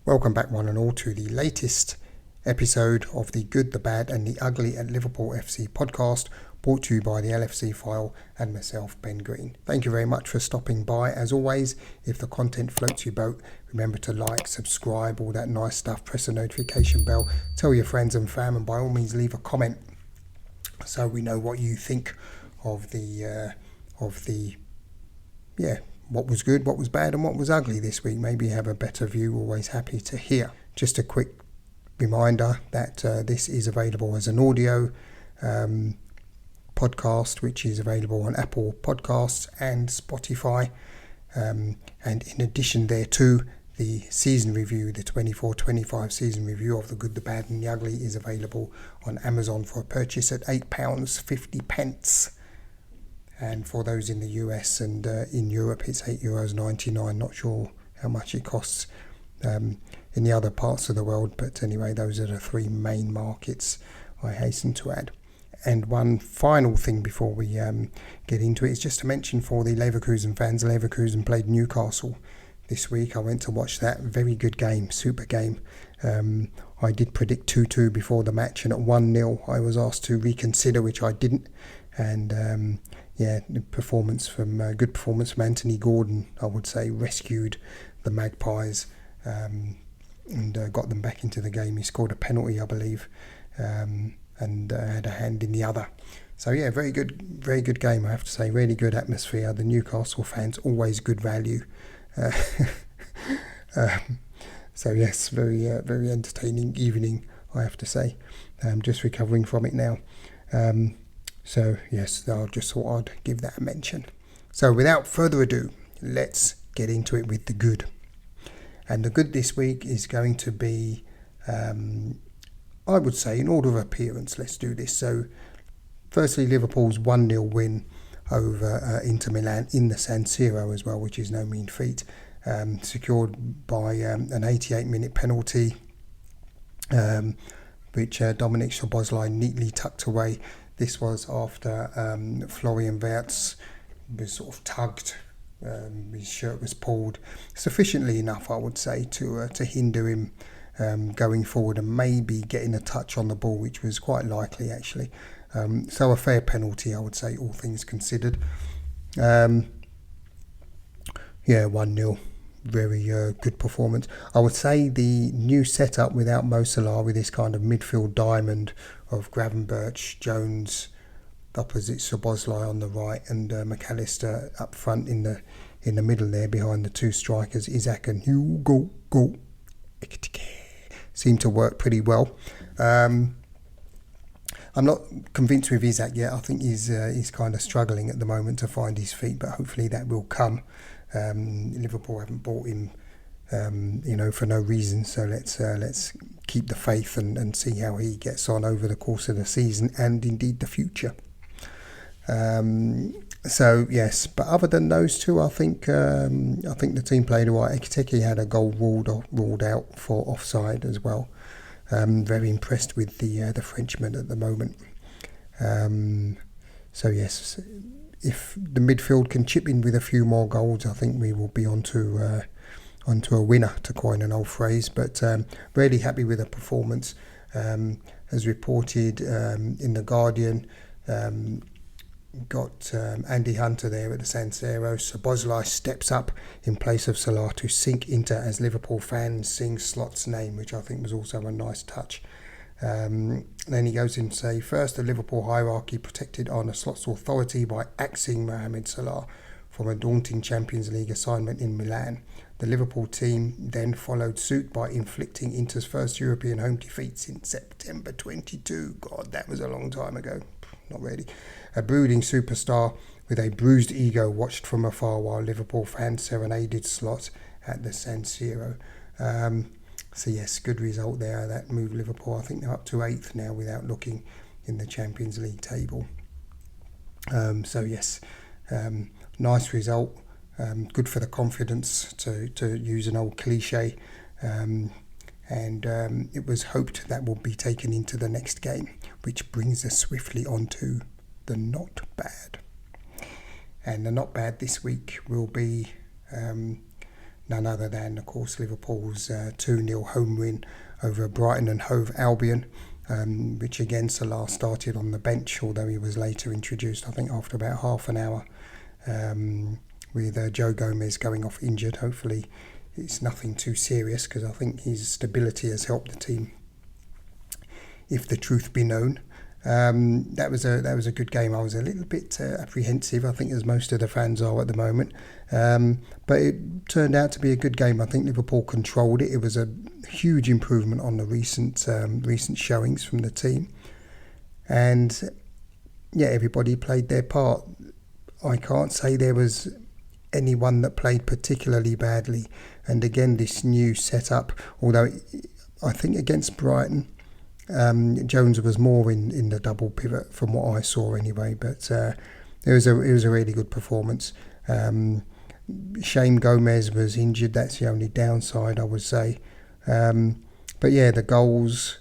Welcome back one and all to the latest episode of the Good, the Bad and the Ugly at Liverpool FC podcast, brought to you by the LFC File and myself, Ben Green. Thank you very much for stopping by. As always, if the content floats your boat, remember to like, subscribe, all that nice stuff, press the notification bell, tell your friends and fam, and by all means leave a comment so we know what you think of the what was good, what was bad and what was ugly this week. Maybe have a better view, always happy to hear. Just a quick reminder that this is available as an audio podcast, which is available on Apple Podcasts and Spotify. And in addition thereto, the season review, the 24-25 season review of The Good, the Bad and the Ugly is available on Amazon for a purchase at £8.50. And for those in the US and in Europe, it's €8.99. Not sure how much it costs in the other parts of the world. But anyway, those are the three main markets I hasten to add. And one final thing before we get into it is just to mention for the Levekusen fans, Leverkusen played Newcastle this week. I went to watch that. Very good game, super game. I did predict 2-2 before the match, and at 1-0 I was asked to reconsider, which I didn't. And the performance from good performance from Anthony Gordon, I would say, rescued the Magpies and got them back into the game. He scored a penalty, I believe, and had a hand in the other. So yeah, very good game, I have to say. Really good atmosphere. The Newcastle fans, always good value. So yes, very entertaining evening, I have to say. Just recovering from it now. So yes, I just thought I'd give that a mention. So without further ado, let's get into it with the good. And the good this week is going to be, I would say, in order of appearance, let's do this. So firstly, Liverpool's 1-0 win over Inter Milan in the San Siro as well, which is no mean feat, secured by an 88-minute penalty, which Dominic Szoboszlai neatly tucked away. This was after Florian Wirtz was sort of tugged, his shirt was pulled, sufficiently enough, I would say, to hinder him going forward and maybe getting a touch on the ball, which was quite likely actually. So a fair penalty, I would say, all things considered. 1-0. Very good performance. I would say the new setup without Mo Salah, with this kind of midfield diamond of Gravenberch, Jones opposite Szoboszlai on the right, and McAllister up front in the middle there behind the two strikers, Isaac and Hugo Ekitike, seem to work pretty well. I'm not convinced with Isaac yet. I think he's kind of struggling at the moment to find his feet, but hopefully that will come. Liverpool haven't bought him, for no reason. So let's keep the faith and see how he gets on over the course of the season and indeed the future. So yes, but other than those two, I think the team played all right. Ekitike had a goal ruled out for offside as well. Very impressed with the Frenchman at the moment. So yes, if the midfield can chip in with a few more goals, I think we will be onto a winner, to coin an old phrase. But really happy with the performance. As reported in The Guardian, got Andy Hunter there at the San Siro. Szoboszlai steps up in place of Salah to sink Inter as Liverpool fans sing Slot's name, which I think was also a nice touch. Then he goes in to say, first, the Liverpool hierarchy protected Arne Slot's authority by axing Mohamed Salah from a daunting Champions League assignment in Milan. The Liverpool team then followed suit by inflicting Inter's first European home defeats in September 22. God, that was a long time ago. Not really. A brooding superstar with a bruised ego watched from afar while Liverpool fans serenaded Slot at the San Siro. So yes, good result there. That moved Liverpool. I think they're up to 8th now without looking in the Champions League table. So yes, nice result. Good for the confidence, to use an old cliche. And it was hoped that will be taken into the next game, which brings us swiftly on to the not bad. And the not bad this week will be none other than, of course, Liverpool's 2-0 home win over Brighton and Hove Albion, which again Salah started on the bench, although he was later introduced, I think, after about half an hour, with Joe Gomez going off injured. Hopefully it's nothing too serious, because I think his stability has helped the team, if the truth be known. That was a good game. I was a little bit apprehensive, I think, as most of the fans are at the moment, but it turned out to be a good game. I think Liverpool controlled it. It was a huge improvement on the recent showings from the team, and yeah, everybody played their part. I can't say there was anyone that played particularly badly, and again, this new setup, although I think against Brighton, Jones was more in the double pivot from what I saw anyway, but it was a really good performance. Shame Gomez was injured. That's the only downside, I would say. But yeah, the goals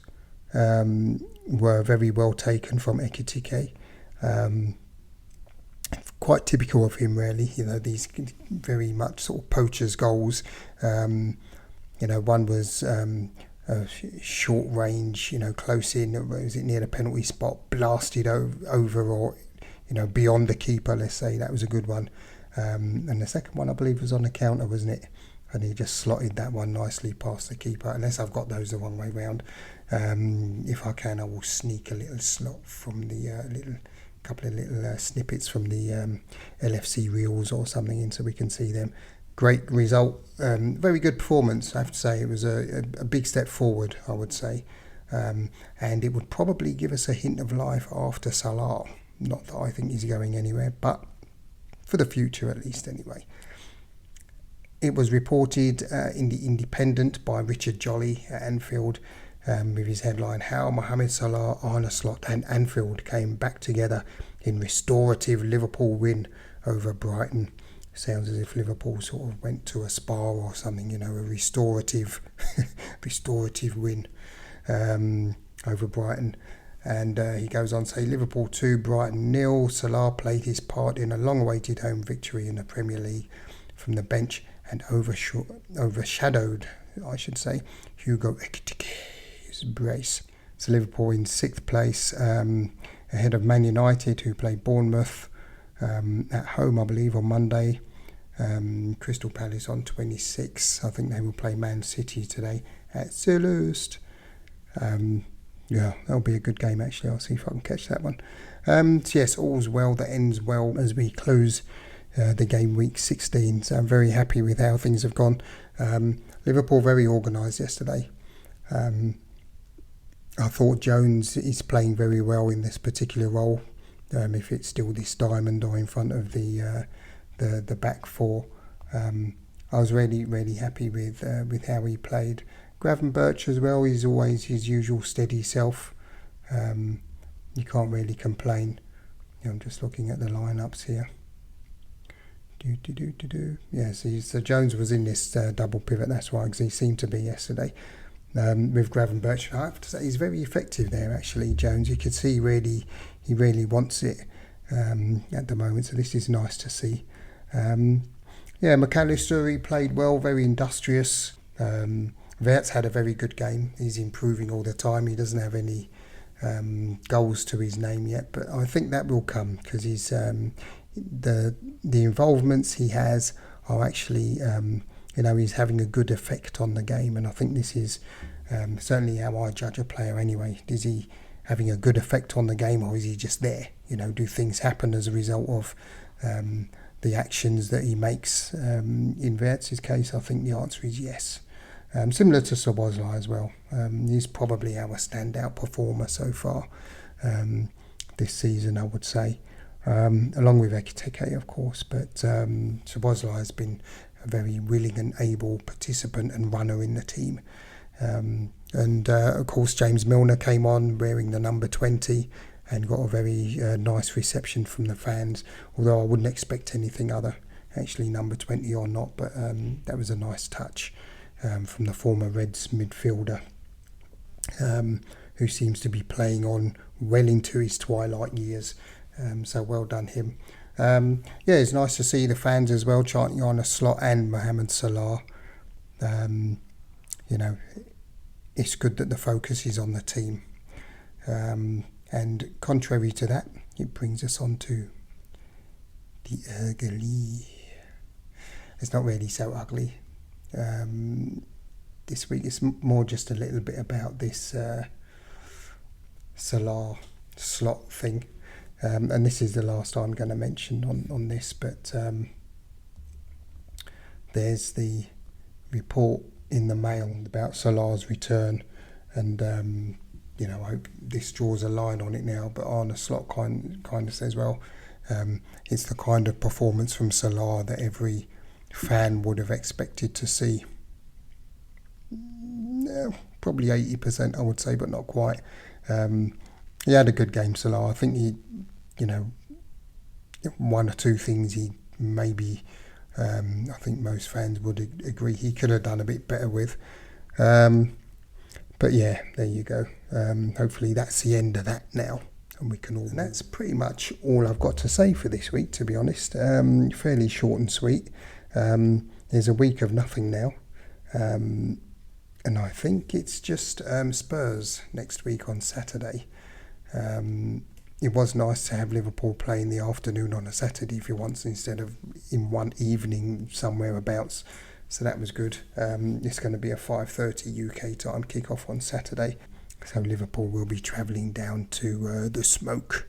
were very well taken from Ekitike. Quite typical of him, really. These very much sort of poacher's goals. One was short range, close in. Was it near the penalty spot? Blasted over or beyond the keeper. Let's say that was a good one. And the second one, I believe, was on the counter, wasn't it? And he just slotted that one nicely past the keeper. Unless I've got those the wrong way round. If I can, I will sneak a little slot from the couple of little snippets from the LFC reels or something in, so we can see them. Great result. Very good performance, I have to say. It was a big step forward, I would say. And it would probably give us a hint of life after Salah. Not that I think he's going anywhere, but for the future at least anyway. It was reported in the Independent by Richard Jolly at Anfield, with his headline, "How Mohamed Salah, Arne Slot and Anfield came back together in restorative Liverpool win over Brighton." Sounds as if Liverpool sort of went to a spa or something, a restorative win over Brighton. And he goes on to say, Liverpool 2, Brighton 0. Salah played his part in a long-awaited home victory in the Premier League from the bench and overshadowed, I should say, Hugo Ekitike's brace. So Liverpool in 6th place, ahead of Man United, who play Bournemouth at home, I believe, on Monday. Crystal Palace on 26. I think they will play Man City today at Selhurst. Yeah, that'll be a good game, actually. I'll see if I can catch that one. So yes, all's well that ends well as we close the game week 16. So I'm very happy with how things have gone. Liverpool very organised yesterday. I thought Jones is playing very well in this particular role. If it's still this diamond or in front of the back four, I was really happy with how he played. Gravenberch as well, he's always his usual steady self. You can't really complain. I'm just looking at the lineups here. Yes, so Jones was in this double pivot, that's why, because he seemed to be yesterday. With Gravenberch, I have to say he's very effective there, actually, Jones. You could see he really wants it at the moment, so this is nice to see. McAllister, he played well, very industrious. Verts had a very good game. He's improving all the time. He doesn't have any goals to his name yet, but I think that will come, because he's the involvements he has are actually he's having a good effect on the game, and I think this is certainly how I judge a player anyway. Is he having a good effect on the game, or is he just there? Do things happen as a result of the actions that he makes? In Verts' case, I think the answer is yes. Similar to Szoboszlai as well. He's probably our standout performer so far this season, I would say, along with Ekitike, of course. But Szoboszlai has been a very willing and able participant and runner in the team. And of course, James Milner came on wearing the number 20 and got a very nice reception from the fans, although I wouldn't expect anything other, actually, number 20 or not, but that was a nice touch from the former Reds midfielder, who seems to be playing on well into his twilight years, so well done him. It's nice to see the fans as well chanting on a Slot and Mohamed Salah. You know, it's good that the focus is on the team. And contrary to that, it brings us on to the ugly. It's not really so ugly. This week it's more just a little bit about this Salah slot thing. And this is the last I'm going to mention on this, but there's the report in the Mail about Salah's return, and you know, I hope this draws a line on it now, but Arne Slot kind of says, well, it's the kind of performance from Salah that every fan would have expected to see. Probably 80%, I would say, but not quite. He had a good game, Salah. I think he, you know, one or two things he maybe, I think most fans would agree he could have done a bit better with. But yeah, there you go. Hopefully that's the end of that now, and we can all. And that's pretty much all I've got to say for this week, to be honest. Fairly short and sweet. There's a week of nothing now, and I think it's just Spurs next week on Saturday. It was nice to have Liverpool play in the afternoon on a Saturday for once, instead of in one evening somewhere abouts. So that was good. It's going to be a 5:30 UK time kick-off on Saturday. So Liverpool will be travelling down to the Smoke,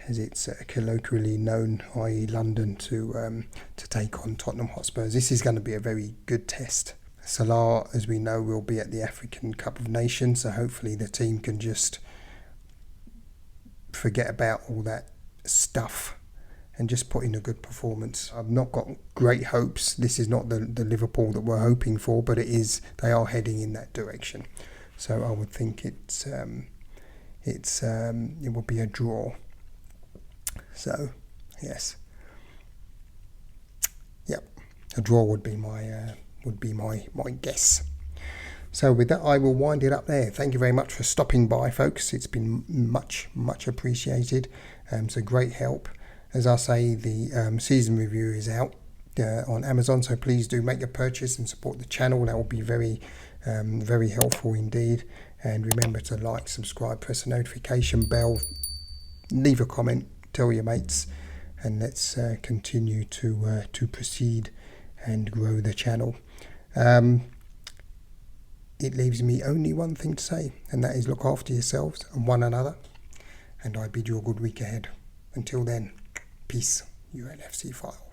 as it's colloquially known, i.e. London, to take on Tottenham Hotspurs. This is going to be a very good test. Salah, as we know, will be at the African Cup of Nations, so hopefully the team can just forget about all that stuff and just put in a good performance. I've not got great hopes. This is not the Liverpool that we're hoping for, but it is. They are heading in that direction. So I would think it will be a draw. So yes, yep, a draw would be my guess. So with that, I will wind it up there. Thank you very much for stopping by, folks. It's been much appreciated. So great help. As I say, the season review is out on Amazon, so please do make a purchase and support the channel. That will be very helpful indeed. And remember to like, subscribe, press the notification bell, leave a comment, tell your mates, and let's continue to proceed and grow the channel. It leaves me only one thing to say, and that is look after yourselves and one another, and I bid you a good week ahead. Until then, peace, your LFC file.